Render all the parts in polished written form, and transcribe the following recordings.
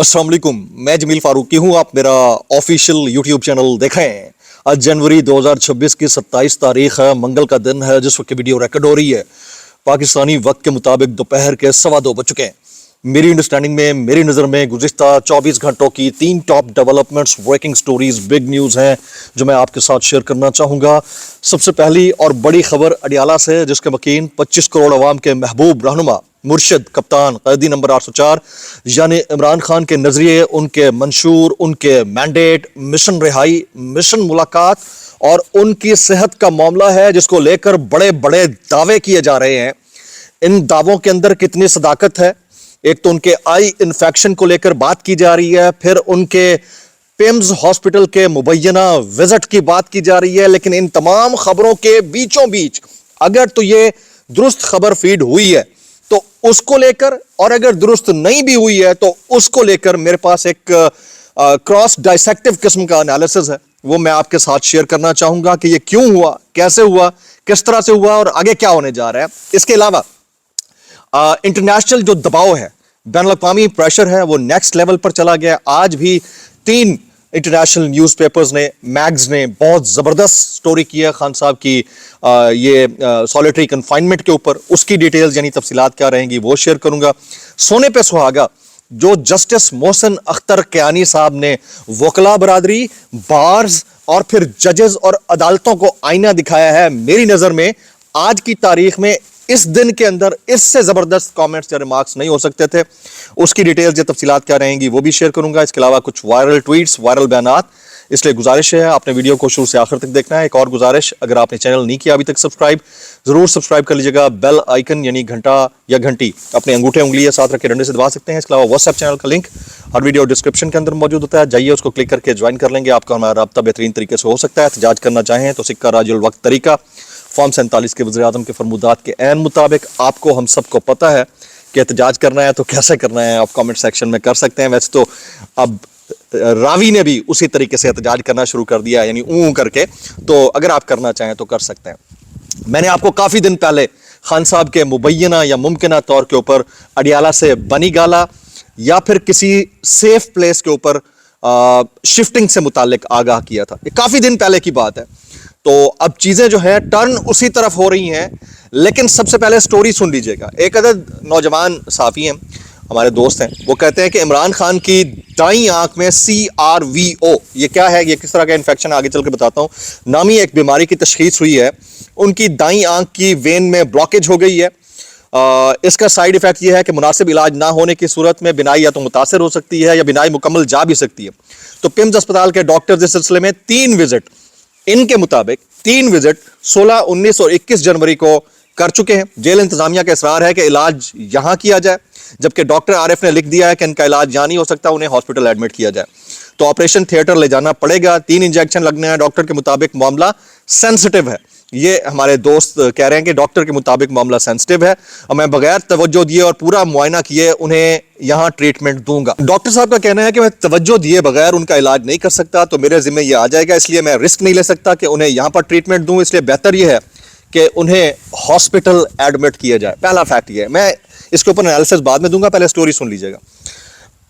अस्सलाम वालेकुम, मैं जमील फारूकी हूँ। आप मेरा ऑफिशियल यूट्यूब चैनल देखें। आज जनवरी 2026 की 27 तारीख है, मंगल का दिन है जिस वक्त की वीडियो रिकॉर्ड हो रही है। पाकिस्तानी वक्त के मुताबिक दोपहर के 2:15 बज चुके हैं। मेरी अंडरस्टैंडिंग में, मेरी नज़र में गुज़िश्ता 24 घंटों की 3 top developments, breaking stories, big news हैं जो मैं आपके साथ शेयर करना चाहूँगा। सबसे पहली और बड़ी खबर अडियाला से, जिसके मकीन 25 करोड़ अवाम के महबूब रहनुमा, मुर्शिद, कप्तान, कैदी नंबर 804 यानी इमरान खान के नजरिए, उनके मंशूर, उनके मैंडेट, मिशन रिहाई, मिशन मुलाकात और उनकी सेहत का मामला है, जिसको लेकर बड़े बड़े दावे किए जा रहे हैं। इन दावों के अंदर कितनी सदाकत है? एक तो उनके आई इन्फेक्शन को लेकर बात की जा रही है, फिर उनके पिम्स हॉस्पिटल के मुबैना विजिट की बात की जा रही है। लेकिन इन तमाम खबरों के बीचों बीच अगर तो ये दुरुस्त खबर फीड हुई है तो उसको लेकर, और अगर दुरुस्त नहीं भी हुई है तो उसको लेकर मेरे पास एक क्रॉस डाइसेक्टिव किस्म का एनालिसिस है। वो मैं आपके साथ शेयर करना चाहूंगा कि ये क्यों हुआ, कैसे हुआ, किस तरह से हुआ और आगे क्या होने जा रहा है। इसके अलावा इंटरनेशनल जो दबाव है, बैनुल-अक़वामी प्रेशर है, वो नेक्स्ट लेवल पर चला गया। आज भी 3 इंटरनेशनल न्यूज़पेपर्स ने, मैग्स ने बहुत ज़बरदस्त स्टोरी की है खान साहब की ये सॉलिटरी कन्फाइनमेंट के ऊपर। उसकी डिटेल्स यानी तफसीलात क्या रहेंगी वो शेयर करूंगा। सोने पे सुहागा जो जस्टिस मोहसिन अख्तर कियानी साहब ने वकला बरादरी, बार्स और फिर जजेस और अदालतों को आईना दिखाया है, मेरी नज़र में आज की तारीख में इस दिन के अंदर इससे जबरदस्त कमेंट्स या रिमार्क्स नहीं हो सकते थे। उसकी डिटेल्स या तफसीलात क्या रहेंगी वो भी शेयर करूंगा। इसके अलावा कुछ वायरल ट्वीट्स, वायरल बयानात, इसलिए गुजारिश है आपने वीडियो को शुरू से आखिर तक देखना है। एक और गुजारिश, अगर आपने चैनल नहीं किया अभी तक सब्सक्राइब, जरूर सब्सक्राइब कर लीजिएगा। बेल आइकन यानी घंटा या घंटी अपने अंगूठे उंगली साथ रख के डंडे से दबा सकते हैं। इसके अलावा व्हाट्सएप चैनल का लिंक हर वीडियो डिस्क्रिप्शन के अंदर मौजूद होता है, जाइए उसको क्लिक करके ज्वाइन कर लेंगे। आपका हमारा रब्ता बेहतरीन तरीके से हो सकता है। एहतजाज करना चाहें तो सिक्का राजुल वक्त तरीका फॉर्म 47 के वज़ीर आज़म के फरमुदात के ऐन मुताबिक, आपको हम सबको पता है कि एहतजाज करना है तो कैसे करना है, आप कमेंट सेक्शन में कर सकते हैं। वैसे तो अब रावी ने भी उसी तरीके से एहतजाज करना शुरू कर दिया, यानी ऊँ करके, तो अगर आप करना चाहें तो कर सकते हैं। मैंने आपको काफ़ी दिन पहले खान साहब के मुबैना या मुमकिना तौर के ऊपर अडियाला से बनीगाला या फिर किसी सेफ प्लेस के ऊपर शिफ्टिंग से मुतालिक आगाह किया था। ये काफ़ी दिन पहले की बात है। तो अब चीज़ें जो है टर्न उसी तरफ हो रही हैं। लेकिन सबसे पहले स्टोरी सुन लीजिएगा। एक अदद नौजवान साफ़ी हैं, हमारे दोस्त हैं, वो कहते हैं कि इमरान खान की दाईं आंख में CRVO, ये क्या है, ये किस तरह का इन्फेक्शन, आगे चल के बताता हूँ, नामी एक बीमारी की तशखीस हुई है। उनकी दाईं आंख की वेन में ब्लॉकेज हो गई है। इसका साइड इफेक्ट ये है कि मुनासिब इलाज ना होने की सूरत में बिनाई या तो मुतासर हो सकती है या बिनाई मुकम्मल जा भी सकती है। तो पिम्स अस्पताल के डॉक्टर्स इस सिलसिले में 3 विजिट, इनके मुताबिक 3 विजिट 16, 19 और 21 जनवरी को कर चुके हैं। जेल इंतजामिया का इसरार है कि इलाज यहां किया जाए, जबकि डॉक्टर आरिफ ने लिख दिया है कि इनका इलाज यहां नहीं हो सकता, उन्हें हॉस्पिटल एडमिट किया जाए। तो ऑपरेशन थिएटर ले जाना पड़ेगा। 3 इंजेक्शन लगने हैं। डॉक्टर के मुताबिक मामला सेंसिटिव है। ये हमारे दोस्त कह रहे हैं कि डॉक्टर के मुताबिक मामला सेंसिटिव है और मैं बगैर तवज्जो दिए और पूरा मुआयना किए उन्हें यहां ट्रीटमेंट दूंगा। डॉक्टर साहब का कहना है कि मैं तवज्जो दिए बगैर उनका इलाज नहीं कर सकता, तो मेरे जिम्मे ये आ जाएगा, इसलिए मैं रिस्क नहीं ले सकता कि उन्हें यहां पर ट्रीटमेंट दूं। इसलिए बेहतर यह है कि उन्हें हॉस्पिटल एडमिट किया जाए। पहला फैक्ट ये है। मैं इसके ऊपर एनालिसिस बाद में दूंगा, पहले स्टोरी सुन लीजिएगा।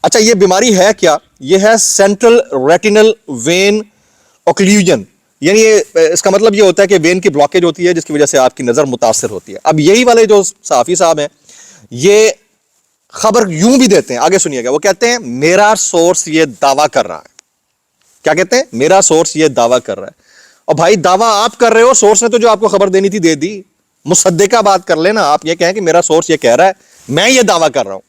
अच्छा, ये बीमारी है क्या? ये है सेंट्रल रेटिनल वेन ऑक्लूजन, यानी इसका मतलब ये होता है कि वेन की ब्लॉकेज होती है जिसकी वजह से आपकी नज़र मुतासर होती है। अब यही वाले जो सहाफ़ी साहब हैं ये खबर यूं भी देते हैं, आगे सुनिएगा। वो कहते हैं मेरा सोर्स ये दावा कर रहा है। क्या कहते हैं? मेरा सोर्स ये दावा कर रहा है। और भाई दावा आप कर रहे हो, सोर्स ने तो जो आपको खबर देनी थी दे दी। मुसद्दिका बात कर लेना। आप ये कहें कि मेरा सोर्स ये कह रहा है, मैं ये दावा कर रहा हूं।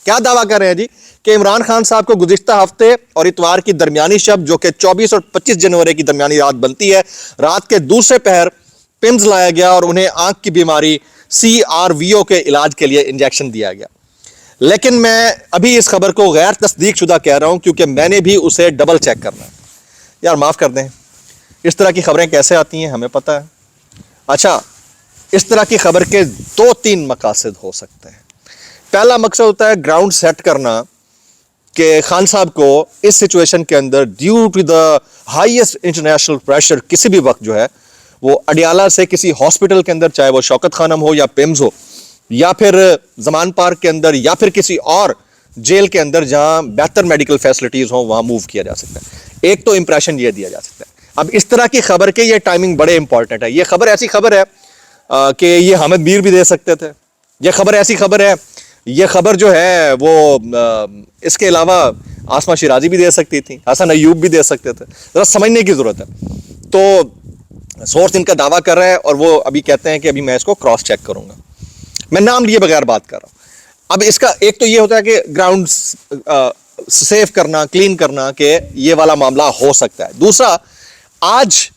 क्या दावा कर रहे हैं जी? कि इमरान खान साहब को गुज़िश्ता हफ्ते और इतवार की दरमियानी शब, जो कि 24 और 25 जनवरी की दरमियानी रात बनती है, रात के दूसरे पहर पिम्स लाया गया और उन्हें आंख की बीमारी CRVO के इलाज के लिए इंजेक्शन दिया गया। लेकिन मैं अभी इस खबर को गैर तस्दीक शुदा कह रहा हूं क्योंकि मैंने भी उसे डबल चेक करना है। यार माफ़ कर दें, इस तरह की खबरें कैसे आती हैं हमें पता है। अच्छा, इस तरह की खबर के 2-3 मकासद हो सकते हैं। पहला मकसद होता है ग्राउंड सेट करना कि खान साहब को इस सिचुएशन के अंदर due to the highest international pressure किसी भी वक्त जो है वो अडियाला से किसी हॉस्पिटल के अंदर, चाहे वो शौकत खानम हो या पिम्स हो या फिर जमान पार्क के अंदर या फिर किसी और जेल के अंदर जहां बेहतर मेडिकल फैसिलिटीज़ हों वहां मूव किया जा सकता है। एक तो इंप्रेशन ये दिया जा सकता है। अब इस तरह की खबर के ये टाइमिंग बड़े इंपॉर्टेंट है। ये खबर ऐसी खबर है कि ये हामिद मीर भी दे सकते थे। ये खबर ऐसी खबर है, ये खबर जो है वो इसके अलावा आसमा शिराजी भी दे सकती थी, हसन अयूब भी दे सकते थे। ज़रा समझने की ज़रूरत है। तो सोर्स इनका दावा कर रहा है और वो अभी कहते हैं कि अभी मैं इसको क्रॉस चेक करूंगा। मैं नाम लिए बगैर बात कर रहा हूं। अब इसका एक तो ये होता है कि ग्राउंड सेफ करना, क्लीन करना कि ये वाला मामला हो सकता है। दूसरा, आज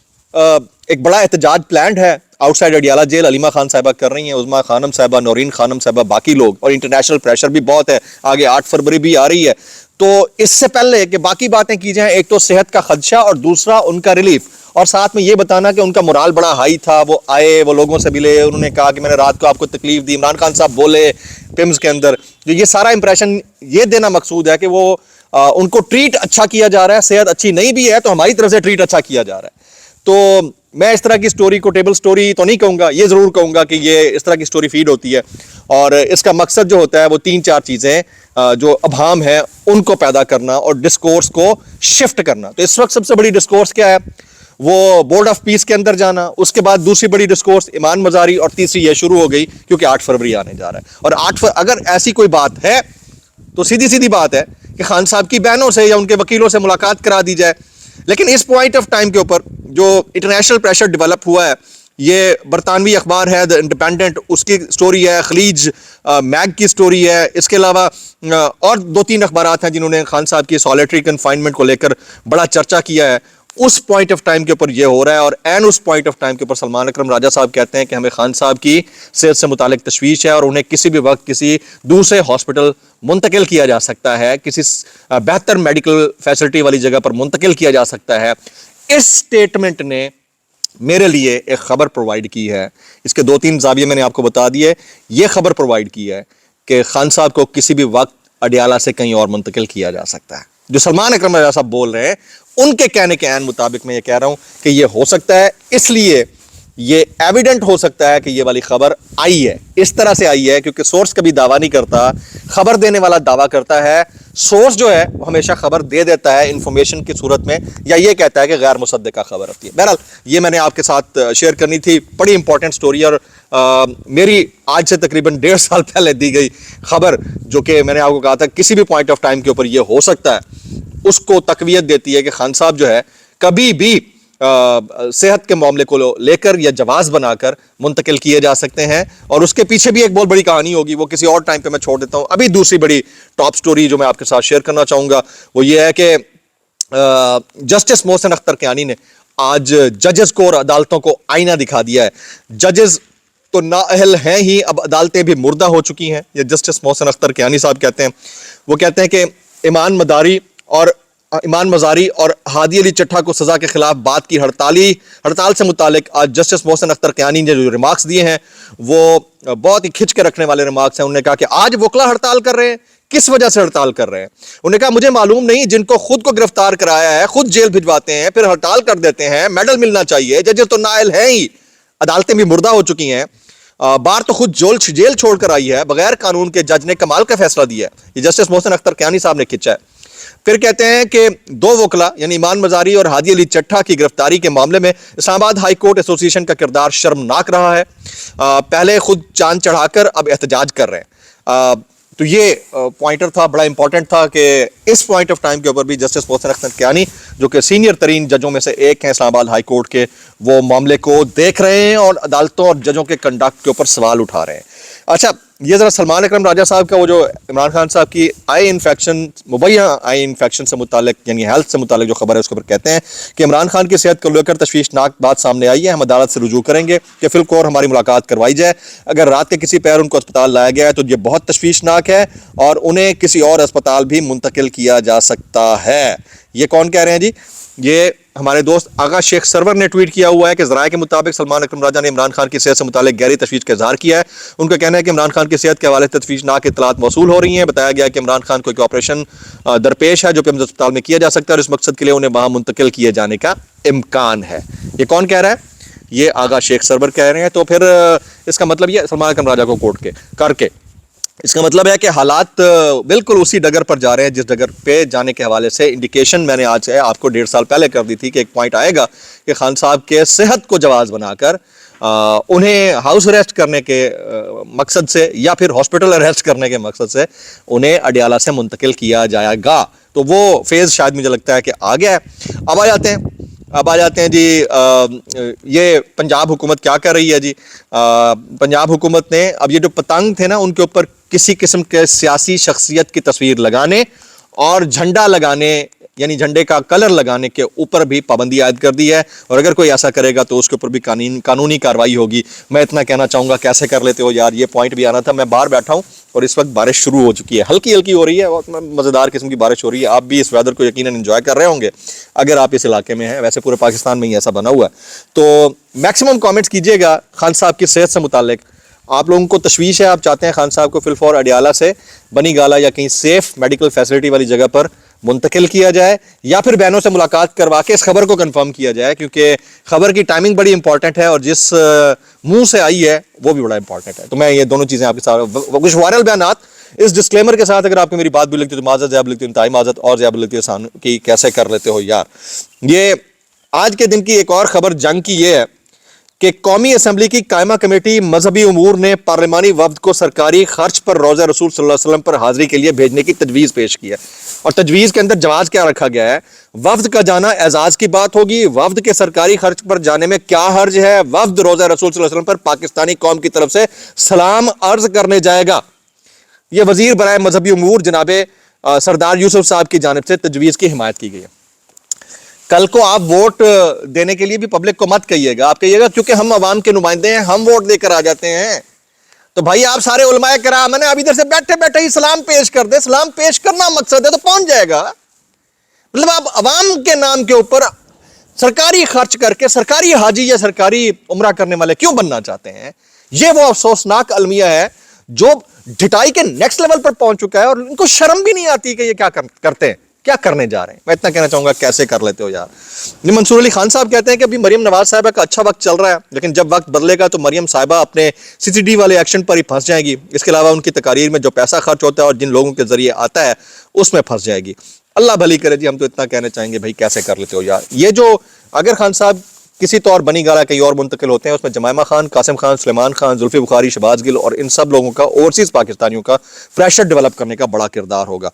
एक बड़ा एहतजाज प्लान्ड है आउटसाइड अडियाला जेल। अलीमा खान साहिबा कर रही हैं, उज़मा खानम साहिबा, नौरीन खानम साहिबा, बाकी लोग, और इंटरनेशनल प्रेशर भी बहुत है। आगे 8 फरवरी भी आ रही है। तो इससे पहले कि बाकी बातें की जाएं, एक तो सेहत का खदशा और दूसरा उनका रिलीफ, और साथ में ये बताना कि उनका मोराल बड़ा हाई था। वो आए, वो लोगों से मिले, उन्होंने कहा कि मैंने रात को आपको तकलीफ दी। इमरान खान साहब बोले पिम्स के अंदर। तो ये सारा इंप्रेशन ये देना मकसूद है कि वो उनको ट्रीट अच्छा किया जा रहा है। सेहत अच्छी नहीं भी है तो हमारी तरफ से ट्रीट अच्छा किया जा रहा है। तो मैं इस तरह की स्टोरी को टेबल स्टोरी तो नहीं कहूँगा, ये ज़रूर कहूँगा कि ये इस तरह की स्टोरी फीड होती है, और इसका मकसद जो होता है वो 3-4 चीज़ें जो अभाम है उनको पैदा करना और डिस्कोर्स को शिफ्ट करना। तो इस वक्त सबसे बड़ी डिस्कोर्स क्या है? वो बोर्ड ऑफ पीस के अंदर जाना। उसके बाद दूसरी बड़ी डिस्कोर्स ईमान मजारी, और तीसरी ये शुरू हो गई क्योंकि 8 फरवरी आने जा रहा है। और अगर ऐसी कोई बात है तो सीधी सीधी बात है कि खान साहब की बहनों से या उनके वकीलों से मुलाकात करा दी जाए। लेकिन इस पॉइंट ऑफ टाइम के ऊपर जो इंटरनेशनल प्रेशर डेवलप हुआ है, ये बरतानवी अखबार है द इंडिपेंडेंट, उसकी स्टोरी है, खलीज मैग की स्टोरी है, इसके अलावा और 2-3 अखबारात हैं जिन्होंने खान साहब की सॉलिटरी कन्फाइनमेंट को लेकर बड़ा चर्चा किया है। उस पॉइंट ऑफ टाइम के ऊपर ये हो रहा है, और एन उस पॉइंट ऑफ टाइम के ऊपर सलमान अकरम राजा साहब कहते हैं कि हमें खान साहब की सेहत से मुतालिक तशवीश है और उन्हें किसी भी वक्त किसी दूसरे हॉस्पिटल मुंतकिल किया जा सकता है, किसी बेहतर मेडिकल फैसिलिटी वाली जगह पर मुंतकिल किया जा सकता है। इस स्टेटमेंट ने मेरे लिए एक खबर प्रोवाइड की है। इसके 2-3 ज़ाविये मैंने आपको बता दिए। ये खबर प्रोवाइड की है कि खान साहब को किसी भी वक्त अडियाला से कहीं और मुंतकिल किया जा सकता है। जो सलमान अकरम राजा साहब बोल रहे हैं उनके कहने के ऐन मुताबिक मैं ये कह रहा हूं कि ये हो सकता है। इसलिए ये एविडेंट हो सकता है कि ये वाली खबर आई है, इस तरह से आई है क्योंकि सोर्स कभी दावा नहीं करता, खबर देने वाला दावा करता है। सोर्स जो है वो हमेशा खबर दे देता है इंफॉर्मेशन की सूरत में, या ये कहता है कि गैर मुसद्दका खबर होती है। बहरहाल ये मैंने आपके साथ शेयर करनी थी, बड़ी इंपॉर्टेंट स्टोरी, और मेरी आज से तकरीबन 1.5 साल पहले दी गई खबर, जो कि मैंने आपको कहा था किसी भी पॉइंट ऑफ टाइम के ऊपर ये हो सकता है, उसको तकवीयत देती है कि खान साहब जो है कभी भी सेहत के मामले को लेकर या जवाज बनाकर मुंतकिल किए जा सकते हैं। और उसके पीछे भी एक बहुत बड़ी कहानी होगी, वो किसी और टाइम पे मैं छोड़ देता हूं। अभी दूसरी बड़ी टॉप स्टोरी जो मैं आपके साथ शेयर करना चाहूंगा वो ये है कि जस्टिस मोहसिन अख्तर कियानी ने आज जजेस को और अदालतों को आईना दिखा दिया है। जजेस तो नाअहल हैं ही, अब अदालतें भी मुर्दा हो चुकी हैं। ये जस्टिस मोहसिन अख्तर कियानी साहब कहते हैं, वो कहते हैं कि ईमान मजारी और हादी अली चट्ठा को सजा के खिलाफ बात की हड़ताल से मुतालिक आज जस्टिस मोहसिन अख्तर कियानी ने जो रिमार्क्स दिए हैं वो बहुत ही खिंच के रखने वाले रिमार्क्स हैं। उन्होंने कहा कि आज वकला हड़ताल कर रहे हैं, किस वजह से हड़ताल कर रहे हैं? उन्होंने कहा मुझे मालूम नहीं, जिनको खुद को गिरफ्तार कराया है खुद जेल भिजवाते हैं फिर हड़ताल कर देते हैं, मेडल मिलना चाहिए। जजेस तो नाअहल हैं ही, अदालतें भी मुर्दा हो चुकी हैं, बार तो खुद जेल छोड़कर आई है, बगैर कानून के जज ने कमाल का फैसला दिया है। ये जस्टिस मोहसिन अख्तर कियानी साहब ने खिंचा है। फिर कहते हैं कि 2 वकला यानी ईमान मजारी और हादी अली चट्ठा की गिरफ्तारी के मामले में इस्लामाबाद हाई कोर्ट एसोसिएशन का किरदार शर्मनाक रहा है। पहले खुद चांद चढ़ाकर अब एहतजाज कर रहे हैं। तो ये पॉइंटर था, बड़ा इंपॉर्टेंट था कि इस पॉइंट ऑफ टाइम के ऊपर भी जस्टिस मोहसिन अख्तर कियानी, जो कि सीनियर तरीन जजों में से एक हैं इस्लामाबाद हाई कोर्ट के, वो मामले को देख रहे हैं और अदालतों और जजों के कंडक्ट के ऊपर सवाल उठा रहे हैं। अच्छा, ये ज़रा सलमान अकरम राजा साहब का वो जो इमरान खान साहब की आई इन्फेक्शन, मुबैया आई इन्फेक्शन से मुतालिक यानी हेल्थ से मुतालिक जो खबर है उसके ऊपर कहते हैं कि इमरान खान की सेहत को लेकर तशवीशनाक बात सामने आई है। हम अदालत से रुजू करेंगे कि फिलकोर हमारी मुलाकात करवाई जाए। अगर रात के किसी पैर उनको अस्पताल लाया गया है तो ये बहुत तशवीशनाक है और उन्हें किसी और अस्पताल भी मुंतकिल किया जा सकता है। ये कौन कह रहे हैं जी? ये हमारे दोस्त आगा शेख सरवर ने ट्वीट किया हुआ है कि ज़राए के मुताबिक सलमान अकरम राजा ने इमरान खान की सेहत से मुतालिक गहरी तशवीश का इजहार किया है। उनका कहना है कि इमरान खान की सेहत के हवाले से तशवीशनाक इत्तलात मौसूल हो रही हैं। बताया गया कि इमरान खान को एक ऑपरेशन दरपेश है जो पिम्स अस्पताल में किया जा सकता है और इस मकसद के लिए उन्हें वहाँ मुंतकिल किए जाने का इम्कान है। ये कौन कह रहा है? ये आगा शेख सरवर कह रहे हैं। तो फिर इसका मतलब ये सलमान अकरम राजा को कोर्ट के करके اس کا مطلب ہے کہ حالات بالکل اسی ڈگر پر جا رہے ہیں جس ڈگر پہ جانے کے حوالے سے انڈیکیشن میں نے آج آپ کو 1.5 سال پہلے کر دی تھی کہ ایک پوائنٹ آئے گا کہ خان صاحب کے صحت کو جواز بنا کر انہیں ہاؤس اریسٹ کرنے کے مقصد سے یا پھر ہاسپٹل اریسٹ کرنے کے مقصد سے انہیں اڈیالہ سے منتقل کیا جائے گا. تو وہ فیز شاید مجھے لگتا ہے کہ آ گیا ہے. اب آ جاتے ہیں جی یہ پنجاب حکومت کیا کر رہی ہے جی. پنجاب حکومت نے اب یہ جو پتنگ تھے نا ان کے اوپر کسی قسم کے سیاسی شخصیت کی تصویر لگانے اور جھنڈا لگانے یعنی جھنڈے کا کلر لگانے کے اوپر بھی پابندی عائد کر دی ہے, اور اگر کوئی ایسا کرے گا تو اس کے اوپر بھی قانونی کارروائی ہوگی. میں اتنا کہنا چاہوں گا کیسے کر لیتے ہو یار, یہ پوائنٹ بھی آنا تھا. میں باہر بیٹھا ہوں اور اس وقت بارش شروع ہو چکی ہے, ہلکی ہلکی ہو رہی ہے, بہت مزیدار قسم کی بارش ہو رہی ہے. آپ بھی اس ویدر کو یقیناً انجوائے کر رہے ہوں گے اگر آپ اس علاقے میں ہیں. ویسے پورے پاکستان میں ہی ایسا بنا ہوا ہے. تو میکسیمم کامنٹس کیجیے گا خان صاحب کی صحت سے متعلق. آپ لوگوں کو تشویش ہے, آپ چاہتے ہیں خان صاحب کو فی الفور اڈیالہ سے بنی گالا یا کہیں سیف میڈیکل فیسلٹی والی جگہ پر منتقل کیا جائے, یا پھر بہنوں سے ملاقات کروا کے اس خبر کو کنفرم کیا جائے, کیونکہ خبر کی ٹائمنگ بڑی امپورٹنٹ ہے اور جس منہ سے آئی ہے وہ بھی بڑا امپورٹنٹ ہے. تو میں یہ دونوں چیزیں آپ کے ساتھ کچھ وائرل بیانات اس ڈسکلیمر کے ساتھ, اگر آپ کو میری بات بھی لگتی ہے تو معذرت, زیادہ لگتی ہے انتہائی معذرت, اور زیادہ لگتی ہے کہ کیسے کر لیتے ہو یار. یہ آج کے دن کی ایک اور خبر جنگ کی یہ ہے کہ قومی اسمبلی کی قائمہ کمیٹی مذہبی امور نے پارلیمانی وفد کو سرکاری خرچ پر روضہ رسول صلی اللہ علیہ وسلم پر حاضری کے لیے بھیجنے کی تجویز پیش کی ہے. اور تجویز کے اندر جواز کیا رکھا گیا ہے, وفد کا جانا اعزاز کی بات ہوگی, وفد کے سرکاری خرچ پر جانے میں کیا حرج ہے, وفد روضہ رسول صلی اللہ علیہ وسلم پر پاکستانی قوم کی طرف سے سلام عرض کرنے جائے گا. یہ وزیر برائے مذہبی امور جناب سردار یوسف صاحب کی جانب سے تجویز کی حمایت کی گئی ہے. کل کو آپ ووٹ دینے کے لیے بھی پبلک کو مت کہیے گا, آپ کہیے گا کیونکہ ہم عوام کے نمائندے ہیں ہم ووٹ دے کر آ جاتے ہیں. تو بھائی آپ سارے علماء کرام ہیں, اب ادھر سے بیٹھے بیٹھے ہی سلام پیش کر دیں, سلام پیش کرنا مقصد ہے تو پہنچ جائے گا. مطلب آپ عوام کے نام کے اوپر سرکاری خرچ کر کے سرکاری حاجی یا سرکاری عمرہ کرنے والے کیوں بننا چاہتے ہیں؟ یہ وہ افسوسناک المیہ ہے جو ڈٹائی کے نیکسٹ لیول پر پہنچ چکا ہے, اور ان کو شرم بھی نہیں آتی کہ یہ کیا کرتے ہیں, کیا کرنے جا رہے ہیں. میں اتنا کہنا چاہوں گا کیسے کر لیتے ہو یار. منصور علی خان صاحب کہتے ہیں کہ ابھی مریم نواز صاحبہ کا اچھا وقت چل رہا ہے, لیکن جب وقت بدلے گا تو مریم صاحبہ اپنے CCD والے ایکشن پر ہی پھنس جائیں گی. اس کے علاوہ ان کی تقاریر میں جو پیسہ خرچ ہوتا ہے اور جن لوگوں کے ذریعے آتا ہے اس میں پھنس جائے گی. اللہ بھلی کرے جی. ہم تو اتنا کہنا چاہیں گے بھائی کیسے کر لیتے ہو یار. یہ جو اگر خان صاحب کسی طور بنی گالا کہیں اور منتقل ہوتے ہیں, اس میں جمائمہ خان, قاسم خان, سلیمان خان, زلفی بخاری, شہباز گل اور ان سب لوگوں کا اوورسیز پاکستانیوں کا پریشر ڈیولپ کرنے کا بڑا کردار ہوگا.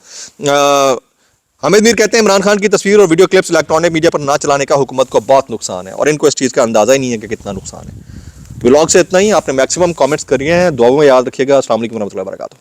حامد میر کہتے ہیں عمران خان کی تصویر اور ویڈیو کلپس الیکٹرانک میڈیا پر نہ چلانے کا حکومت کو بہت نقصان ہے, اور ان کو اس چیز کا اندازہ ہی نہیں ہے کہ کتنا نقصان ہے. ولاگ سے اتنا ہی. آپ نے میکسیمم کامنٹس کریے ہیں, دعاؤں میں یاد رکھیے گا. السلام علیکم ورحمۃ اللہ وبرکاتہ.